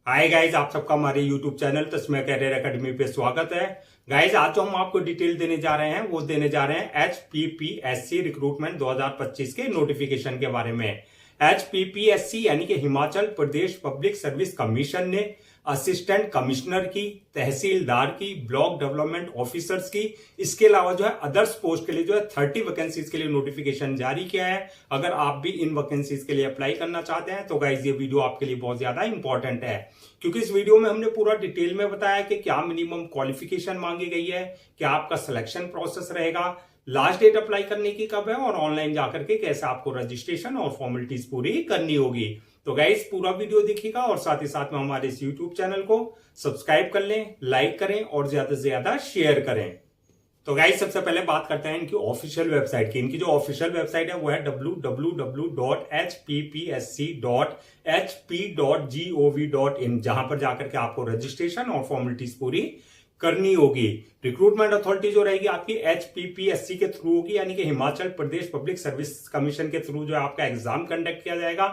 Hi guys, आप सबका हमारे यूट्यूब चैनल तस्मै कैरियर एकेडमी पे स्वागत है। गाइज, आज जो हम आपको डिटेल देने जा रहे हैं वो देने जा रहे हैं HPPSC रिक्रूटमेंट 2025 के नोटिफिकेशन के बारे में। HPPSC यानी कि Himachal Pradesh public service commission ने असिस्टेंट कमिश्नर की, तहसीलदार की, ब्लॉक डेवलपमेंट ऑफिसर्स की, इसके अलावा जो है अदर्स पोस्ट के लिए जो है 30 वैकेंसीज के लिए नोटिफिकेशन जारी किया है। अगर आप भी इन वैकेंसीज के लिए अप्लाई करना चाहते हैं तो गाइज ये वीडियो आपके लिए बहुत ज्यादा इंपॉर्टेंट है, क्योंकि इस वीडियो में हमने पूरा डिटेल में बताया कि क्या मिनिमम क्वालिफिकेशन मांगी गई है, क्या आपका सिलेक्शन प्रोसेस रहेगा, लास्ट डेट अप्लाई करने की कब है और ऑनलाइन जाकर के कैसे आपको रजिस्ट्रेशन और फॉर्मेलिटीज पूरी करनी होगी। तो गाइस पूरा वीडियो देखिएगा और साथ ही साथ में हमारे इस यूट्यूब चैनल को सब्सक्राइब कर लें, लाइक करें और ज्यादा से ज्यादा शेयर करें। तो गाइस सबसे पहले बात करते हैं इनकी ऑफिशियल वेबसाइट की। इनकी जो ऑफिशियल वेबसाइट है वो है www.hppsc.hp.gov.in, जहां पर जाकर के आपको रजिस्ट्रेशन और फॉर्मेलिटीज पूरी करनी होगी। रिक्रूटमेंट अथॉरिटी जो रहेगी आपकी HPPSC के थ्रू होगी, यानी कि Himachal Pradesh public service commission के थ्रू जो है आपका एग्जाम कंडक्ट किया जाएगा।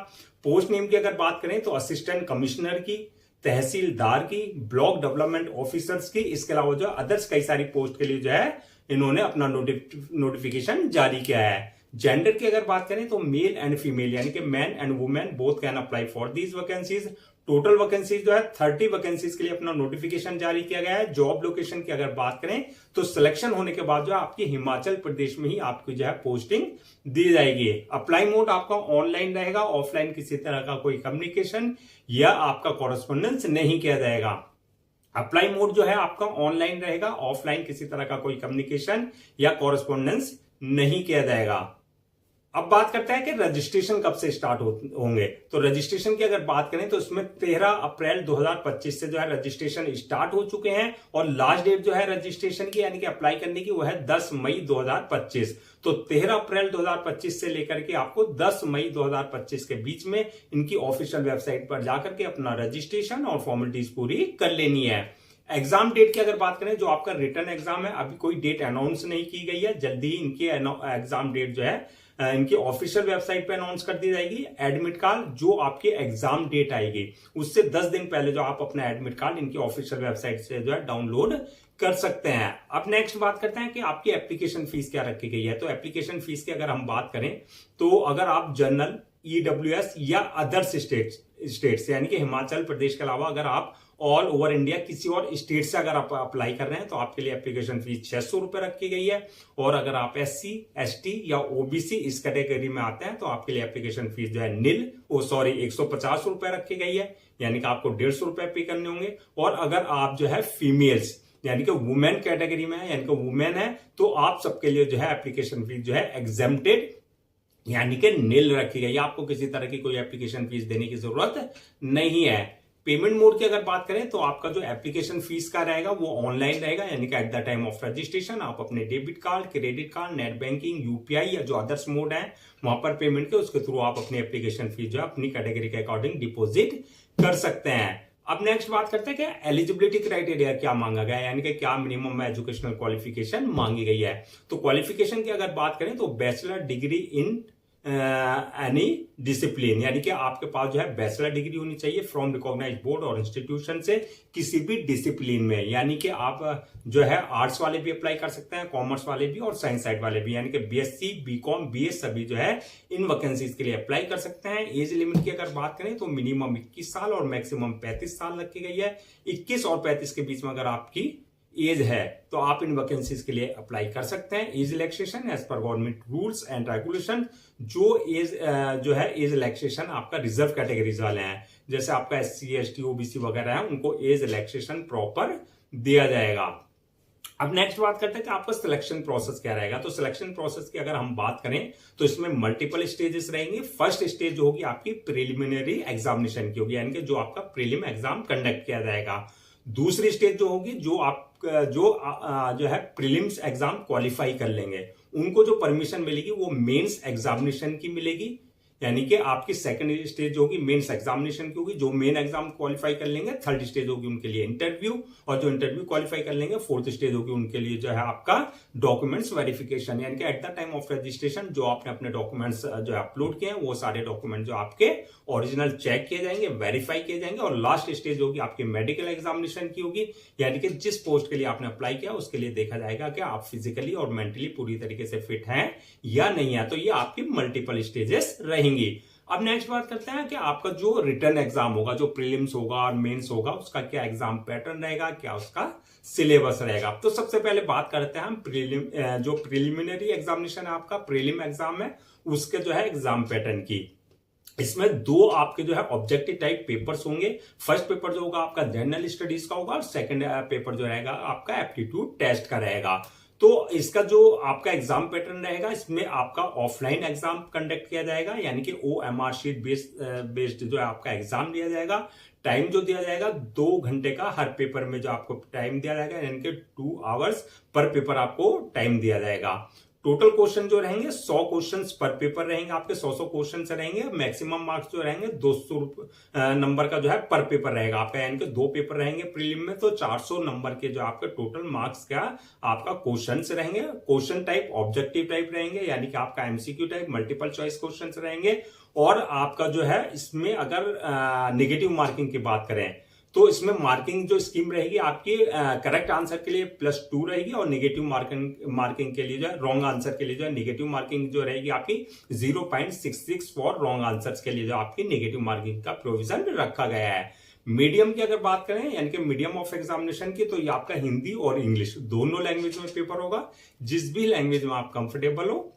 पोस्ट नेम की अगर बात करें तो असिस्टेंट कमिश्नर की, तहसीलदार की, ब्लॉक डेवलपमेंट ऑफिसर्स की, इसके अलावा जो अदर्स कई सारी पोस्ट के लिए जो है इन्होंने अपना नोटिफिकेशन जारी किया है। जेंडर की अगर बात करें तो मेल एंड फीमेल यानी कि man and women both can apply for these vacancies. Total vacancies जो है 30 वैकेंसीज के लिए अपना नोटिफिकेशन जारी किया गया है। जॉब लोकेशन की अगर बात करें तो सिलेक्शन होने के बाद जो है आपकी हिमाचल प्रदेश में ही आपकी जो है पोस्टिंग दी जाएगी। अप्लाई मोड आपका ऑनलाइन रहेगा, ऑफलाइन किसी तरह का कोई कम्युनिकेशन या आपका कॉरेस्पॉन्डेंस नहीं किया जाएगा। अप्लाई मोड जो है आपका ऑनलाइन रहेगा, ऑफलाइन किसी तरह का कोई कम्युनिकेशन या कॉरेस्पॉन्डेंस नहीं किया जाएगा। अब बात करते हैं कि रजिस्ट्रेशन कब से स्टार्ट होंगे। तो रजिस्ट्रेशन की अगर बात करें तो इसमें 13 अप्रैल 2025 से जो है रजिस्ट्रेशन स्टार्ट हो चुके हैं और लास्ट डेट जो है रजिस्ट्रेशन की यानी कि अप्लाई करने की वो है 10 मई 2025। तो 13 अप्रैल 2025 से लेकर के आपको 10 मई 2025 के बीच में इनकी ऑफिशियल वेबसाइट पर जाकर के अपना रजिस्ट्रेशन और फॉर्मेलिटीज पूरी कर लेनी है। एग्जाम डेट की अगर बात करें जो आपका रिटर्न एग्जाम है, अभी कोई डेट अनाउंस नहीं की गई है। जल्दी ही इनकी एग्जाम डेट जो है इनकी ऑफिशियल वेबसाइट पे अनाउंस कर दी जाएगी। एडमिट कार्ड जो आपकी एग्जाम डेट आएगी उससे 10 दिन पहले जो आप अपना एडमिट कार्ड इनकी ऑफिशियल वेबसाइट से जो है डाउनलोड कर सकते हैं। अब नेक्स्ट बात करते हैं कि आपकी एप्लीकेशन फीस क्या रखी गई है। तो एप्लीकेशन फीस की अगर हम बात करें तो अगर आप जनरल, EWS या अदर्स स्टेट्स यानी कि हिमाचल प्रदेश के अलावा अगर आप ऑल ओवर इंडिया किसी और स्टेट से अगर आप अप्लाई कर रहे हैं तो आपके लिए एप्लीकेशन फीस 600 रुपए रखी गई है। और अगर आप SC, ST या OBC इस कैटेगरी में आते हैं तो आपके लिए एप्लीकेशन फीस जो है 150 रुपए रखी गई है, यानी कि आपको 150 रुपए पे करने होंगे। और अगर आप जो है फीमेल्स यानी कि वुमेन कैटेगरी में है, यानी कि वुमेन है, तो आप सबके लिए जो है एप्लीकेशन फीस जो है एग्जेम्प्टेड यानी कि नील रखी गई है। आपको किसी तरह की कोई एप्लीकेशन फीस देने की जरूरत नहीं है। पेमेंट मोड की अगर बात करें तो आपका जो एप्लीकेशन फीस का रहेगा वो ऑनलाइन रहेगा, यानी कि at the time of registration आप अपने debit card, credit card, net banking, UPI या जो अदर्स मोड है वहां पर पेमेंट के उसके थ्रू आप अपनी एप्लीकेशन फीस जो है अपनी कैटेगरी के अकॉर्डिंग डिपॉजिट कर सकते हैं। अब नेक्स्ट बात करते हैं कि एलिजिबिलिटी क्राइटेरिया क्या मांगा गया है, यानी कि क्या मिनिमम एजुकेशनल क्वालिफिकेशन मांगी गई है। तो क्वालिफिकेशन की अगर बात करें तो bachelor degree in any discipline, यानी कि आपके पास जो है बैचलर डिग्री होनी चाहिए फ्रॉम रिकॉग्नाइज बोर्ड और इंस्टीट्यूशन से किसी भी डिसिप्लिन में, यानी कि आप जो है आर्ट्स वाले भी अप्लाई कर सकते हैं, कॉमर्स वाले भी और साइंस साइड वाले भी, यानी कि BSc, BCom, BS सभी जो है इन वैकेंसीज के लिए अप्लाई कर सकते हैं। एज लिमिट की अगर बात करें तो मिनिमम 21 साल और मैक्सिमम 35 साल रखी गई है। 21 और 35 के बीच में अगर आपकी एज है तो आप इन वैकेंसीज के लिए अप्लाई कर सकते हैं। एज रिलैक्सेशन एज पर गवर्नमेंट रूल्स एंड रेगुलेशन, जो एज जो है एज रिलैक्सेशन आपका रिजर्व कैटेगरीज वाले हैं, जैसे आपका SC, ST, OBC वगैरह है, उनको एज रिलैक्सेशन प्रॉपर दिया जाएगा। अब नेक्स्ट बात करते हैं कि आपका सिलेक्शन प्रोसेस क्या रहेगा। तो सिलेक्शन प्रोसेस की अगर हम बात करें तो इसमें मल्टीपल स्टेजेस रहेंगे। फर्स्ट स्टेज जो होगी आपकी प्रिलिमिनरी एग्जामिनेशन की होगी, यानी कि जो आपका प्रीलिम एग्जाम कंडक्ट किया जाएगा। दूसरी स्टेज जो होगी जो है प्रीलिम्स एग्जाम क्वालिफाई कर लेंगे उनको जो परमिशन मिलेगी वो मेंस एग्जामिनेशन की मिलेगी, यानी कि आपकी सेकंड स्टेज होगी मेंस एग्जामिनेशन की होगी। जो मेन एग्जाम क्वालिफाई कर लेंगे थर्ड स्टेज होगी उनके लिए इंटरव्यू, और जो इंटरव्यू क्वालिफाई कर लेंगे फोर्थ स्टेज होगी उनके लिए जो है आपका डॉक्यूमेंट्स वेरिफिकेशन, यानी कि at the time of registration जो आपने अपने डॉक्यूमेंट्स जो अपलोड किए हैं वो सारे डॉक्यूमेंट जो आपके ओरिजिनल चेक किए जाएंगे, वेरीफाई किए जाएंगे। और लास्ट स्टेज होगी आपकी मेडिकल एग्जामिनेशन की होगी, यानी कि जिस पोस्ट के लिए आपने अप्लाई किया उसके लिए देखा जाएगा कि आप फिजिकली और मेंटली पूरी तरीके से फिट हैं या नहीं है। तो ये आपकी मल्टीपल स्टेजेस रहेंगी। अब नेक्स्ट बात करते हैं कि आपका जो रिटर्न एग्जाम होगा, जो प्रीलिम्स होगा और मेंस होगा, उसका क्या एग्जाम पैटर्न रहेगा, क्या उसका सिलेबस रहेगा। तो सबसे पहले बात करते हैं हम जो प्रिलिमिनरी एग्जामिनेशन है आपका प्रीलिम एग्जाम है उसके जो है एग्जाम पैटर्न की। इसमें दो आपके जो है ऑब्जेक्टिव टाइप पेपर्स होंगे। फर्स्ट पेपर जो होगा आपका जनरल स्टडीज का होगा और सेकंड पेपर जो रहेगा आपका एप्टीट्यूड टेस्ट का रहेगा। तो इसका जो आपका एग्जाम पैटर्न रहेगा इसमें आपका ऑफलाइन एग्जाम कंडक्ट किया जाएगा, यानी कि OMR शीट बेस्ड जो है आपका एग्जाम दिया जाएगा। टाइम जो दिया जाएगा 2 घंटे का हर पेपर में जो आपको टाइम दिया जाएगा, यानी कि 2 आवर्स पर पेपर आपको टाइम दिया जाएगा। टोटल क्वेश्चन जो रहेंगे 100 क्वेश्चंस पर पेपर रहेंगे आपके, 100 क्वेश्चन रहेंगे। मैक्सिमम मार्क्स जो रहेंगे 200 नंबर का जो है पर पेपर रहेगा आपका, यानी कि 2 पेपर रहेंगे प्रीलिम में, तो 400 नंबर के जो आपके टोटल मार्क्स का आपका क्वेश्चंस रहेंगे। क्वेश्चन टाइप ऑब्जेक्टिव टाइप रहेंगे, यानी कि आपका MCQ type multiple choice questions रहेंगे। और आपका जो है इसमें अगर नेगेटिव मार्किंग की बात करें तो इसमें मार्किंग जो स्कीम रहेगी आपकी करेक्ट आंसर के लिए +2 रहेगी, और नेगेटिव मार्किंग के लिए जो है रॉन्ग आंसर के लिए जो है नेगेटिव मार्किंग जो रहेगी आपकी 0.66 फॉर रॉन्ग आंसर्स के लिए जो आपकी नेगेटिव मार्किंग का प्रोविजन रखा गया है। मीडियम की अगर बात करें, यानी कि मीडियम ऑफ एग्जामिनेशन की, तो ये आपका हिंदी और इंग्लिश दोनों लैंग्वेज में पेपर होगा। जिस भी लैंग्वेज में आप कंफर्टेबल हो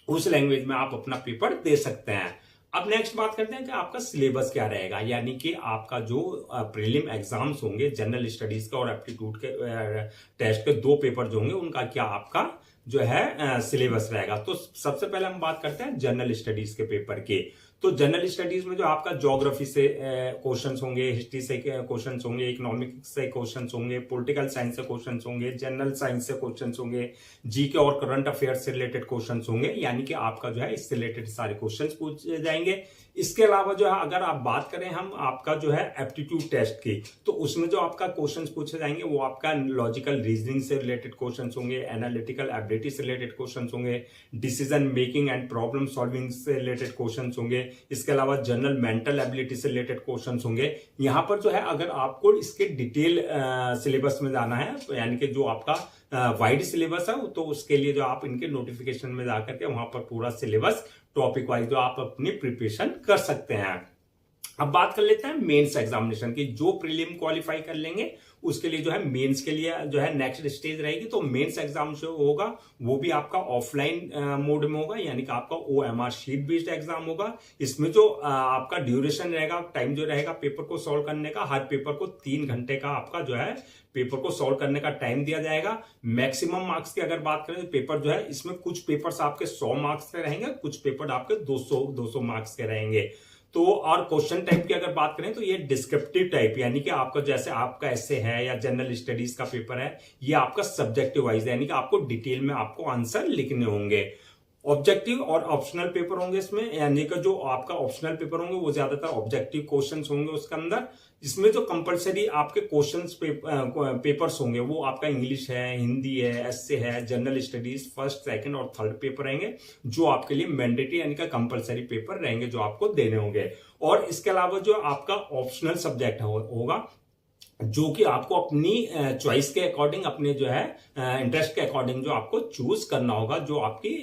उस लैंग्वेज में आप अपना पेपर दे सकते हैं। अब नेक्स्ट बात करते हैं कि आपका सिलेबस क्या रहेगा, यानी कि आपका जो प्रीलिम एग्जाम्स होंगे जनरल स्टडीज का और एप्टीट्यूड के टेस्ट के 2 पेपर जो होंगे उनका क्या आपका जो है सिलेबस रहेगा। तो सबसे पहले हम बात करते हैं जनरल स्टडीज के पेपर की। तो जनरल स्टडीज में जो आपका ज्योग्राफी से क्वेश्चंस होंगे, हिस्ट्री से क्वेश्चंस होंगे, इकोनॉमिक्स से क्वेश्चंस होंगे, पॉलिटिकल साइंस से क्वेश्चंस होंगे, जनरल साइंस से क्वेश्चंस होंगे, जीके और करंट अफेयर्स से रिलेटेड क्वेश्चंस होंगे, यानी कि आपका जो है इससे रिलेटेड सारे क्वेश्चंस पूछे जाएंगे। इसके अलावा जो है अगर आप बात करें हम आपका जो है एप्टीट्यूड टेस्ट की, तो उसमें जो आपका क्वेश्चंस पूछे जाएंगे वो आपका लॉजिकल रीजनिंग से रिलेटेड क्वेश्चंस होंगे, एनालिटिकल एबिलिटी से रिलेटेड क्वेश्चंस होंगे, decision making and problem solving से रिलेटेड क्वेश्चंस होंगे। इसके अलावा जनरल मेंटल एबिलिटी से रिलेटेड क्वेश्चंस होंगे। यहां पर जो है अगर आपको इसके डिटेल सिलेबस में जाना है, तो यानी कि जो आपका वाइड सिलेबस है, तो उसके लिए जो आप इनके नोटिफिकेशन में जाकर के वहां पर पूरा सिलेबस टॉपिक वाइज जो आप अपनी प्रिपरेशन कर सकते हैं। अब बात कर लेते हैं मेंस एग्जामिनेशन की। जो प्रीलिम क्वालिफाई कर लेंगे उसके लिए जो है मेंस के लिए जो है नेक्स्ट स्टेज रहेगी। तो मेंस एग्जाम जो होगा वो भी आपका ऑफलाइन मोड में होगा, यानी कि आपका OMR शीट बेस्ड एग्जाम होगा। इसमें जो आपका ड्यूरेशन रहेगा, टाइम जो रहेगा पेपर को सॉल्व करने का, हर पेपर को 3 घंटे का आपका जो है पेपर को सॉल्व करने का टाइम दिया जाएगा। मैक्सिमम मार्क्स की अगर बात करें तो पेपर जो है इसमें कुछ पेपर्स आपके 100 मार्क्स के रहेंगे, कुछ पेपर आपके 200 मार्क्स के रहेंगे। तो और क्वेश्चन टाइप की अगर बात करें तो ये डिस्क्रिप्टिव टाइप, यानी कि आपका जैसे आपका ऐसे है या जनरल स्टडीज का पेपर है, ये आपका सब्जेक्टिव वाइज, यानी कि आपको डिटेल में आपको आंसर लिखने होंगे। ऑब्जेक्टिव और ऑप्शनल पेपर होंगे इसमें, यानी कि जो आपका ऑप्शनल पेपर होंगे वो ज्यादातर ऑब्जेक्टिव क्वेश्चंस होंगे उसके अंदर। इसमें जो कंपलसरी आपके क्वेश्चंस पेपर्स होंगे वो आपका इंग्लिश है, हिंदी है, एसए है, जनरल स्टडीज फर्स्ट, सेकंड और थर्ड पेपर रहेंगे, जो आपके लिए मैंडेटरी यानी कि कंपलसरी पेपर रहेंगे जो आपको देने होंगे। और इसके अलावा जो आपका ऑप्शनल सब्जेक्ट होगा, जो कि आपको अपनी चॉइस के अकॉर्डिंग, अपने जो है इंटरेस्ट के अकॉर्डिंग जो आपको चूज करना होगा, जो आपकी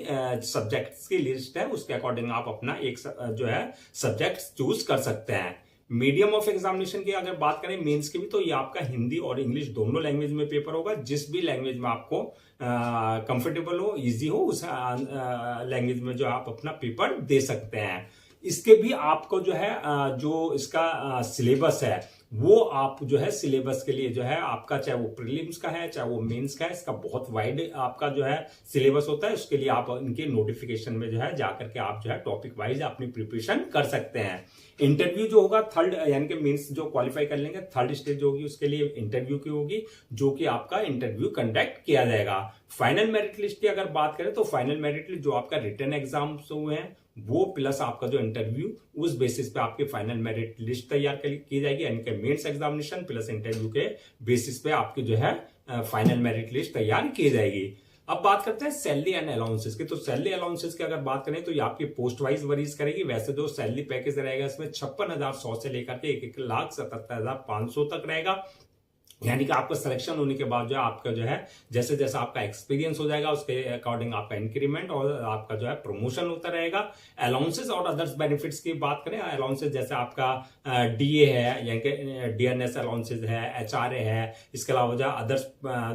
सब्जेक्ट्स की लिस्ट है उसके अकॉर्डिंग आप अपना एक जो है सब्जेक्ट चूज कर सकते हैं। मीडियम ऑफ एग्जामिनेशन की अगर बात करें मेंस की भी, तो ये आपका हिंदी और इंग्लिश दोनों लैंग्वेज में पेपर होगा। जिस भी लैंग्वेज में आपको कंफर्टेबल हो, इजी हो, उस लैंग्वेज में जो आप अपना पेपर दे सकते हैं। इसके भी आपको जो है जो इसका सिलेबस है वो आप जो है सिलेबस के लिए जो है आपका, चाहे वो प्रीलिम्स का है चाहे वो मेंस का है, इसका बहुत वाइड आपका जो है सिलेबस होता है। उसके लिए आप इनके नोटिफिकेशन में जो है जाकर के आप जो है टॉपिक वाइज अपनी प्रिपरेशन कर सकते हैं। इंटरव्यू जो होगा थर्ड, यानी कि मीन्स जो क्वालिफाई कर लेंगे, थर्ड स्टेज जो होगी उसके लिए इंटरव्यू की होगी, जो कि आपका इंटरव्यू कंडक्ट किया जाएगा। फाइनल मेरिट लिस्ट की अगर बात करें तो फाइनल मेरिट लिस्ट जो आपका रिटन एग्जाम्स हुए हैं वो प्लस आपका जो इंटरव्यू, उस बेसिस पे आपकी फाइनल मेरिट लिस्ट तैयार की जाएगी, यानी कि मेंस एग्जामिनेशन प्लस इंटरव्यू के बेसिस पे आपकी जो है फाइनल मेरिट लिस्ट तैयार की जाएगी। अब बात करते हैं सैलरी एंड अलाउंसेस की। तो सैलरी अलाउंसेस की अगर बात करें तो ये आपकी पोस्ट वाइज वरीज करेगी। वैसे जो सैलरी पैकेज रहेगा इसमें 56,100 से लेकर के 1,77,500 तक रहेगा, यानी कि आपका सिलेक्शन होने के बाद जो है आपका जो है जैसे जैसे आपका एक्सपीरियंस हो जाएगा उसके अकॉर्डिंग आपका इंक्रीमेंट और आपका जो है प्रमोशन होता रहेगा। अलाउंसेस और अदर्स बेनिफिट्स की बात करें, अलाउंसेस जैसे आपका डीए है, यानी कि डीएनएस अलाउंसेस है, एचआरए है, इसके अलावा जो अदर्स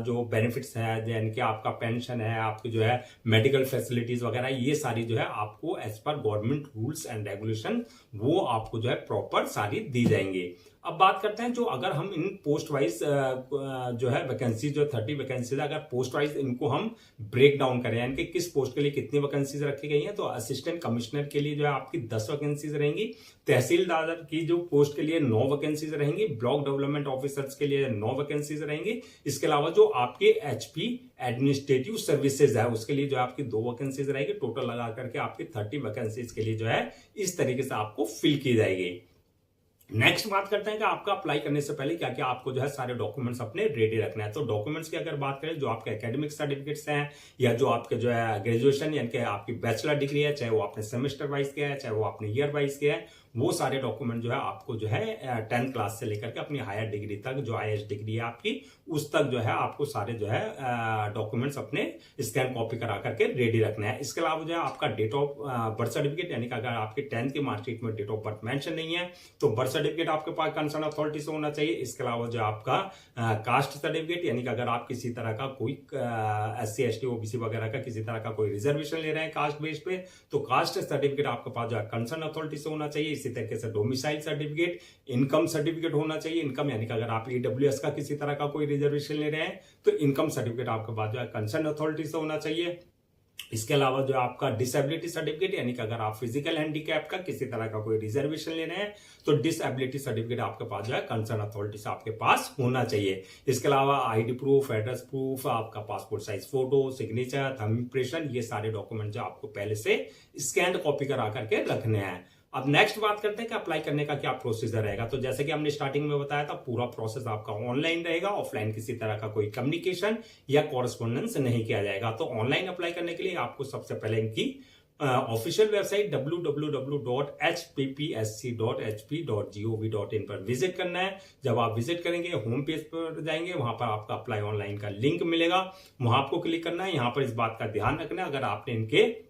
जो बेनिफिट्स है, यानी कि आपका पेंशन है, आपकी जो है मेडिकल फैसिलिटीज वगैरह, ये सारी जो है आपको एज पर गवर्नमेंट रूल्स एंड रेगुलेशन वो आपको जो है प्रॉपर सारी दी जाएंगी। अब बात करते हैं जो अगर हम इन पोस्ट वाइज जो है वैकेंसी जो 30 वैकेंसीज, अगर पोस्ट वाइज इनको हम ब्रेक डाउन करें, यानी कि किस पोस्ट के लिए कितनी वैकेंसीज रखी गई हैं, तो असिस्टेंट कमिश्नर के लिए जो है आपकी 10 वैकेंसीज रहेंगी, तहसीलदार की जो पोस्ट के लिए 9 वैकेंसीज रहेंगी, ब्लॉक डेवलपमेंट ऑफिसर्स के लिए 9 वैकेंसीज रहेंगी। इसके अलावा जो आपके एचपी एडमिनिस्ट्रेटिव सर्विसेज है उसके लिए जो आपकी 2 वैकेंसीज रहेगी। टोटल लगा करके आपकी 30 वैकेंसीज के लिए जो है इस तरीके से आपको फिल की जाएगी। नेक्स्ट बात करते हैं कि आपका अप्लाई करने से पहले क्या क्या आपको जो है सारे डॉक्यूमेंट्स अपने रेडी रखना है। तो डॉक्यूमेंट्स की अगर बात करें, जो आपके एकेडमिक सर्टिफिकेट्स हैं या जो आपके जो है ग्रेजुएशन यानी कि आपकी बैचलर डिग्री है, चाहे वो आपने सेमेस्टर वाइज किया है, चाहे वो आपने ईयर वाइज किया है, वो सारे डॉक्यूमेंट जो है आपको जो है 10th क्लास से लेकर के अपनी हायर डिग्री तक, जो हाईएस्ट डिग्री है आपकी, उस तक जो है आपको सारे जो है डॉक्यूमेंट्स अपने स्कैन कॉपी करा करके रेडी रखना है। इसके अलावा जो है आपका डेट ऑफ बर्थ सर्टिफिकेट, यानी कि अगर आपके 10th की मार्कशीट में डेट ऑफ बर्थ मेंशन नहीं है तो बर्थ सर्टिफिकेट आपके पास कंसर्न अथॉरिटी से होना चाहिए। इसके अलावा जो आपका कास्ट सर्टिफिकेट, यानी कि अगर आप किसी तरह का कोई SC ST OBC वगैरह का किसी तरह का कोई रिजर्वेशन ले रहे हैं कास्ट बेस पे, तो कास्ट सर्टिफिकेट आपके पास जो है कंसर्न अथॉरिटी से होना चाहिए। इसी तरीके से डोमिसाइल सर्टिफिकेट, इनकम सर्टिफिकेट होना चाहिए। इनकम यानी कि अगर आप EWS का किसी तरह का कोई रिजर्वेशन ले रहे हैं तो इनकम सर्टिफिकेट आपके पास जो है कंसर्न अथॉरिटी से होना चाहिए। इसके अलावा जो आपका डिसेबिलिटी सर्टिफिकेट, यानी कि अगर आप फिजिकल हैंडीकैप का किसी तरह का कोई रिजर्वेशन ले रहे हैं तो डिसेबिलिटी सर्टिफिकेट आपके पास जो है कंसर्न अथॉरिटी से आपके पास होना चाहिए। इसके अलावा आईडी प्रूफ, एड्रेस प्रूफ, आपका passport size photo, signature, thumb impression, ये सारे डॉक्यूमेंट जो आपको पहले से स्कैन कॉपी करा करके रखने हैं। अब नेक्स्ट बात करते हैं कि अप्लाई करने का क्या प्रोसीजर रहेगा। तो जैसे कि हमने स्टार्टिंग में बताया था, पूरा प्रोसेस आपका ऑनलाइन रहेगा, ऑफलाइन किसी तरह का कोई कम्युनिकेशन या कॉरेस्पॉन्डेंस नहीं किया जाएगा। तो ऑनलाइन अप्लाई करने के लिए आपको सबसे पहले इनकी ऑफिशियल वेबसाइट www.hppsc.hp.gov.in पर विजिट करना है। जब आप विजिट करेंगे होम पेज पर जाएंगे, वहां पर आपका अप्लाई ऑनलाइन का लिंक मिलेगा, वहां आपको क्लिक करना है। यहां पर इस बात का ध्यान रखना है, अगर आपने इनके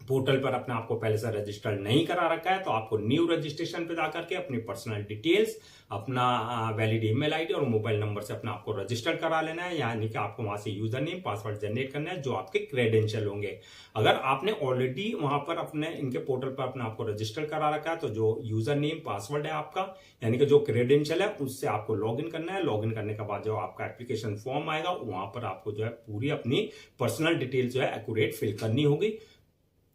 पोर्टल पर अपने आपको पहले से रजिस्टर नहीं करा रखा है तो आपको न्यू रजिस्ट्रेशन पे जाकर के अपनी पर्सनल डिटेल्स, अपना वैलिड ईमेल आईडी और मोबाइल नंबर से अपना आपको रजिस्टर करा लेना है, यानी कि आपको वहां से यूजर नेम पासवर्ड जनरेट करना है जो आपके क्रेडेंशियल होंगे। अगर आपने ऑलरेडी वहां पर अपने इनके पोर्टल पर अपने आपको रजिस्टर करा रखा है तो जो यूजर नेम पासवर्ड है आपका, यानी कि जो क्रेडेंशियल है, उससे आपको लॉग इन करना है। लॉग इन करने के बाद जो आपका एप्लीकेशन फॉर्म आएगा वहां पर आपको जो है पूरी अपनी पर्सनल डिटेल जो है एक्यूरेट फिल करनी होगी।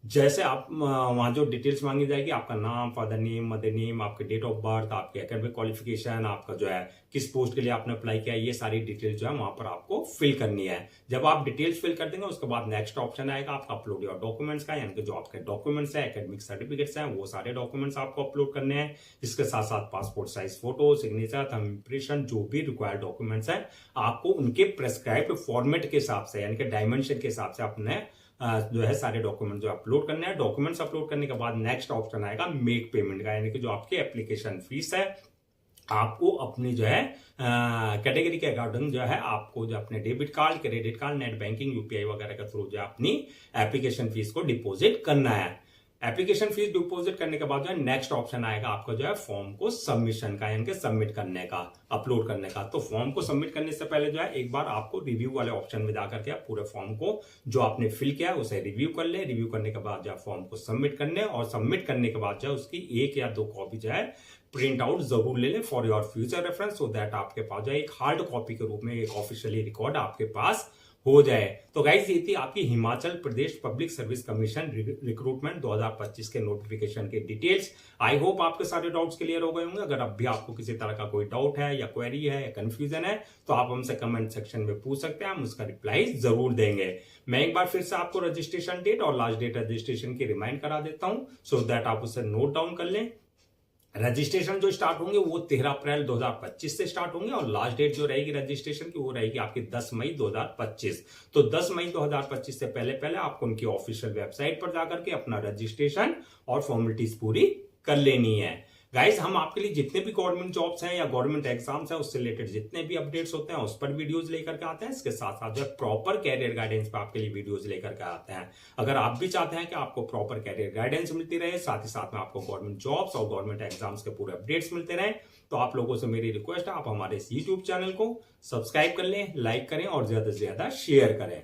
जैसे आप वहां जो डिटेल्स मांगी जाएगी, आपका नाम, फादर नेम, मदर नेम, आपके डेट ऑफ बर्थ, आपके एकेडमिक क्वालिफिकेशन, आपका जो है किस पोस्ट के लिए आपने अप्लाई किया, ये सारी डिटेल्स जो है वहां पर आपको फिल करनी है। जब आप डिटेल्स फिल कर देंगे उसके बाद नेक्स्ट ऑप्शन आएगा आपका अपलोड योर डॉक्यूमेंट्स का, यानी कि जो आपके डॉक्यूमेंट्स है, एकेडमिक सर्टिफिकेट्स हैं, वो सारे डॉक्यूमेंट्स आपको अपलोड करने हैं। इसके साथ साथ passport size photo, signature, thumb impression, जो भी रिक्वायर्ड डॉक्यूमेंट्स हैं आपको उनके प्रेस्क्राइब्ड फॉर्मेट के हिसाब से, यानी कि डायमेंशन के हिसाब से अपने जो है सारे डॉक्यूमेंट जो अपलोड करने हैं। डॉक्यूमेंट्स अपलोड करने के बाद नेक्स्ट ऑप्शन आएगा मेक पेमेंट का, यानी कि जो आपकी एप्लीकेशन फीस है आपको अपनी जो है कैटेगरी के अकॉर्डिंग जो है आपको जो अपने debit card, credit card, net banking, UPI वगैरह के थ्रू जो है अपनी एप्लीकेशन फीस को डिपॉजिट करना है। एप्लीकेशन फीस डिपॉजिट करने के बाद जो है नेक्स्ट ऑप्शन आएगा आपका जो है फॉर्म को सबमिशन का, यानी कि सबमिट करने का, अपलोड करने का। तो फॉर्म को सबमिट करने से पहले जो है एक बार आपको रिव्यू वाले ऑप्शन में जाकर के पूरे फॉर्म को जो आपने फिल किया है उसे रिव्यू कर ले। रिव्यू करने के बाद जो है फॉर्म को सबमिट करने, और सबमिट करने के बाद जो है उसकी 1 या 2 कॉपी जो है प्रिंट आउट जरूर ले लें for your future reference, so that आपके पास जो है एक हार्ड कॉपी के रूप में एक ऑफिशियली रिकॉर्ड आपके पास हो जाए। तो गाइस ये थी आपकी Himachal Pradesh public service commission recruitment 2025 के नोटिफिकेशन के डिटेल्स। आई होप आपके सारे डाउट्स क्लियर हो गए होंगे। अगर अब भी आपको किसी तरह का कोई डाउट है या क्वेरी है या कंफ्यूजन है तो आप हमसे कमेंट सेक्शन में पूछ सकते हैं, हम उसका रिप्लाई जरूर देंगे। मैं एक बार फिर से आपको रजिस्ट्रेशन डेट और लास्ट डेट रजिस्ट्रेशन की रिमाइंड करा देता हूं सो दैट आप उसे नोट डाउन कर लें। रजिस्ट्रेशन जो स्टार्ट होंगे वो 13 अप्रैल 2025 से स्टार्ट होंगे और लास्ट डेट जो रहेगी रजिस्ट्रेशन की वो रहेगी आपकी 10 मई 2025। तो 10 मई 2025 से पहले पहले आपको उनकी ऑफिशियल वेबसाइट पर जाकर के अपना रजिस्ट्रेशन और फॉर्मेलिटीज पूरी कर लेनी है। गाइस हम आपके लिए जितने भी गवर्नमेंट जॉब्स हैं या गवर्नमेंट एग्जाम्स हैं उससे रिलेटेड जितने भी अपडेट्स होते हैं उस पर वीडियोस लेकर के आते हैं। इसके साथ साथ जो प्रॉपर कैरियर गाइडेंस पे आपके लिए वीडियोस लेकर के आते हैं। अगर आप भी चाहते हैं कि आपको प्रॉपर कैरियर गाइडेंस मिलती रहे, साथ ही साथ में आपको गवर्नमेंट जॉब्स और गवर्नमेंट एग्जाम्स के पूरे अपडेट्स मिलते रहे, तो आप लोगों से मेरी रिक्वेस्ट है आप हमारे इस यूट्यूब चैनल को सब्सक्राइब कर लें, लाइक करें और ज्यादा से ज्यादा शेयर करें।